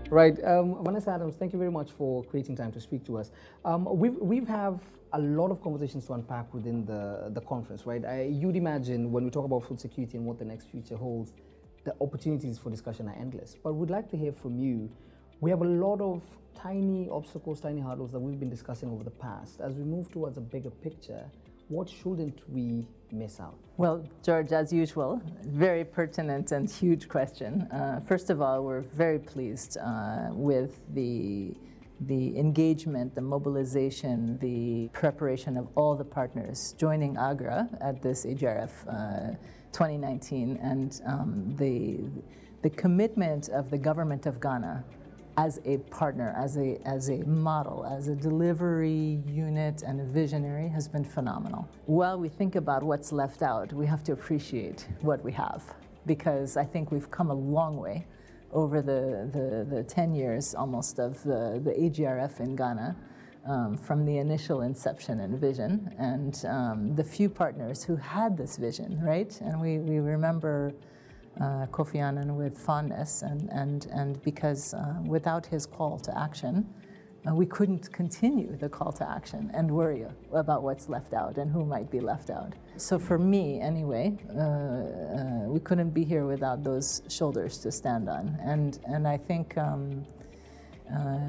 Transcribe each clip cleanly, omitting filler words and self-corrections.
Right. Vanessa Adams, thank you very much for creating time to speak to us. We've have a lot of conversations to unpack within the conference, right? You'd imagine when we talk about food security and what the next future holds, the opportunities for discussion are endless. But we'd like to hear from you. We have a lot of tiny obstacles, tiny hurdles that we've been discussing over the past. As we move towards a bigger picture, what shouldn't we miss out? Well, George, as usual, very pertinent and huge question. First of all, we're very pleased with the engagement, the mobilization, the preparation of all the partners joining AGRA at this AGRF 2019, and the commitment of the government of Ghana as a partner, as a model, as a delivery unit and a visionary has been phenomenal. While we think about what's left out, we have to appreciate what we have, because I think we've come a long way over the 10 years almost of the AGRF in Ghana, from the initial inception and vision, and the few partners who had this vision, right? And we remember Kofi Annan with fondness, and because without his call to action, we couldn't continue the call to action and worry about what's left out and who might be left out. So for me, anyway, we couldn't be here without those shoulders to stand on. And I think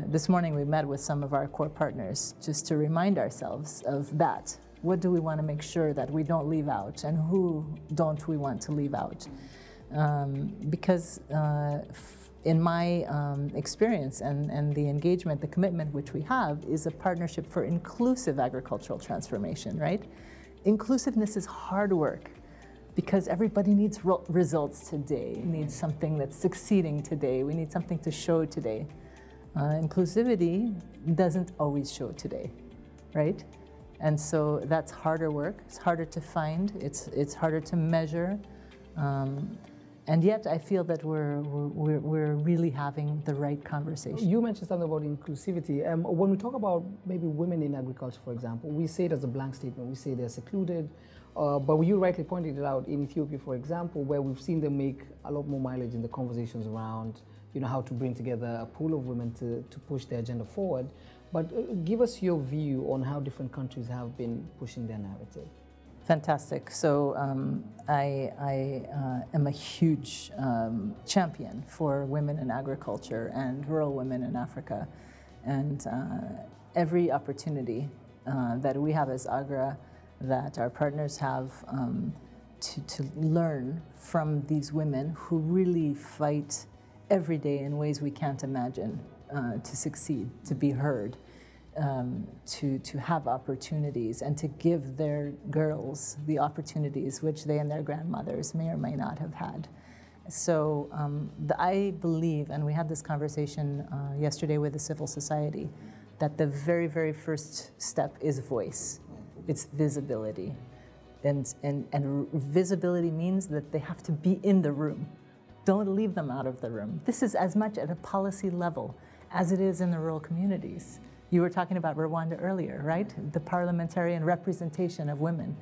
this morning we met with some of our core partners just to remind ourselves of that. What do we want to make sure that we don't leave out, and who don't we want to leave out? Because in my experience and the engagement, the commitment which we have is a partnership for inclusive agricultural transformation, right? Inclusiveness is hard work because everybody needs results today, needs something that's succeeding today, we need something to show today. Inclusivity doesn't always show today, right? And so that's harder work, it's harder to find, it's harder to measure. And yet, I feel that we're really having the right conversation. You mentioned something about inclusivity. When we talk about maybe women in agriculture, for example, we say it as a blank statement. We say they're secluded. But you rightly pointed it out in Ethiopia, for example, where we've seen them make a lot more mileage in the conversations around, how to bring together a pool of women to push their agenda forward. But give us your view on how different countries have been pushing their narrative. Fantastic. So I am a huge champion for women in agriculture and rural women in Africa. And every opportunity that we have as AGRA, that our partners have to learn from these women who really fight every day in ways we can't imagine to succeed, to be heard. To have opportunities and to give their girls the opportunities which they and their grandmothers may or may not have had. So I believe, and we had this conversation yesterday with the civil society, that the very, very first step is voice. It's visibility. And visibility means that they have to be in the room. Don't leave them out of the room. This is as much at a policy level as it is in the rural communities. You were talking about Rwanda earlier, right? The parliamentarian representation of women.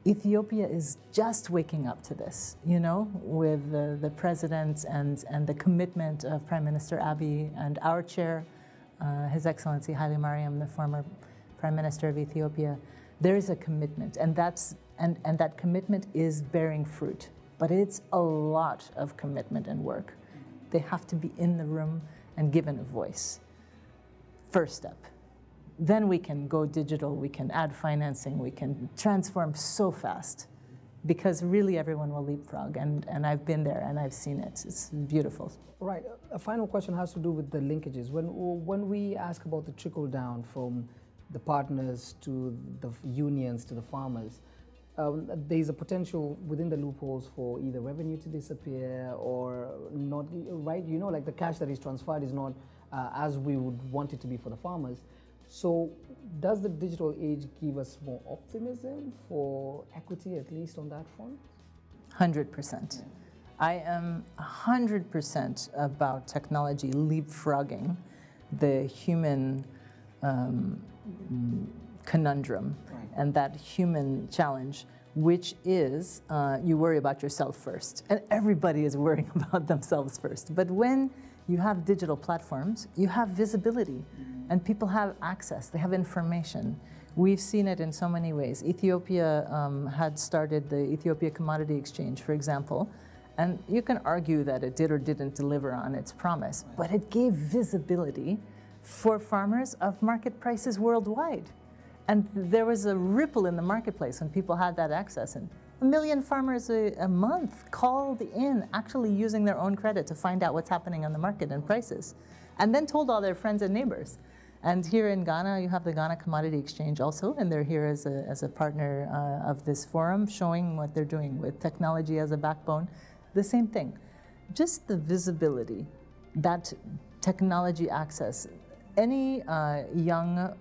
Ethiopia is just waking up to this, with the president and the commitment of Prime Minister Abiy and our chair, His Excellency Haile Mariam, the former Prime Minister of Ethiopia. There is a commitment, and that commitment is bearing fruit. But it's a lot of commitment and work. They have to be in the room and given a voice. First step. Then we can go digital, we can add financing, we can transform so fast, because really everyone will leapfrog, and I've been there and I've seen it. It's beautiful. Right. A final question has to do with the linkages. When we ask about the trickle down from the partners to the unions to the farmers, there's a potential within the loopholes for either revenue to disappear or not, right? Like the cash that is transferred is not as we would want it to be for the farmers. So does the digital age give us more optimism for equity, at least on that front? 100%. I am 100% about technology leapfrogging the human conundrum, right, and that human challenge, which is you worry about yourself first. And everybody is worrying about themselves first. But when you have digital platforms, you have visibility, and people have access, they have information. We've seen it in so many ways. Ethiopia had started the Ethiopia Commodity Exchange, for example, and you can argue that it did or didn't deliver on its promise, but it gave visibility for farmers of market prices worldwide. And there was a ripple in the marketplace when people had that access. And 1 million farmers a month called in, actually using their own credit to find out what's happening on the market and prices, and then told all their friends and neighbors. And here in Ghana, you have the Ghana Commodity Exchange also, and they're here as a partner of this forum, showing what they're doing with technology as a backbone. The same thing, just the visibility, that technology access. Any young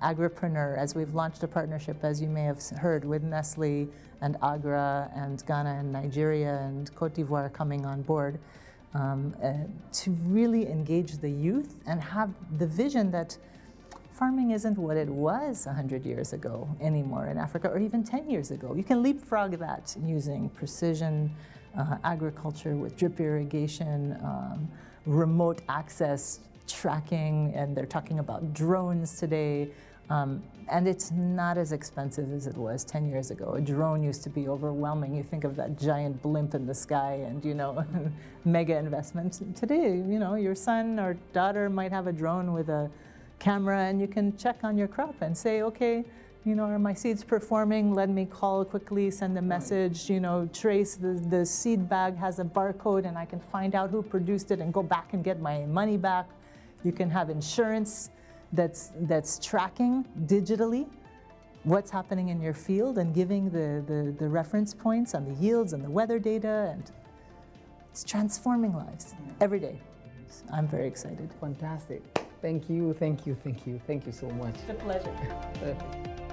agripreneur, as we've launched a partnership, as you may have heard, with Nestle and AGRA and Ghana and Nigeria and Cote d'Ivoire coming on board, to really engage the youth and have the vision that farming isn't what it was 100 years ago anymore in Africa, or even 10 years ago. You can leapfrog that using precision agriculture with drip irrigation, remote access tracking, and they're talking about drones today. And it's not as expensive as it was 10 years ago. A drone used to be overwhelming. You think of that giant blimp in the sky and, you know, mega investments. Today, you know, your son or daughter might have a drone with a camera, and you can check on your crop and say, okay, you know, are my seeds performing? Let me call quickly, send a message, you know, trace the seed bag has a barcode, and I can find out who produced it and go back and get my money back. You can have insurance that's tracking digitally what's happening in your field and giving the reference points on the yields and the weather data, and it's transforming lives every day. So I'm very excited. Fantastic. Thank you, thank you, thank you. Thank you so much. It's a pleasure. Perfect.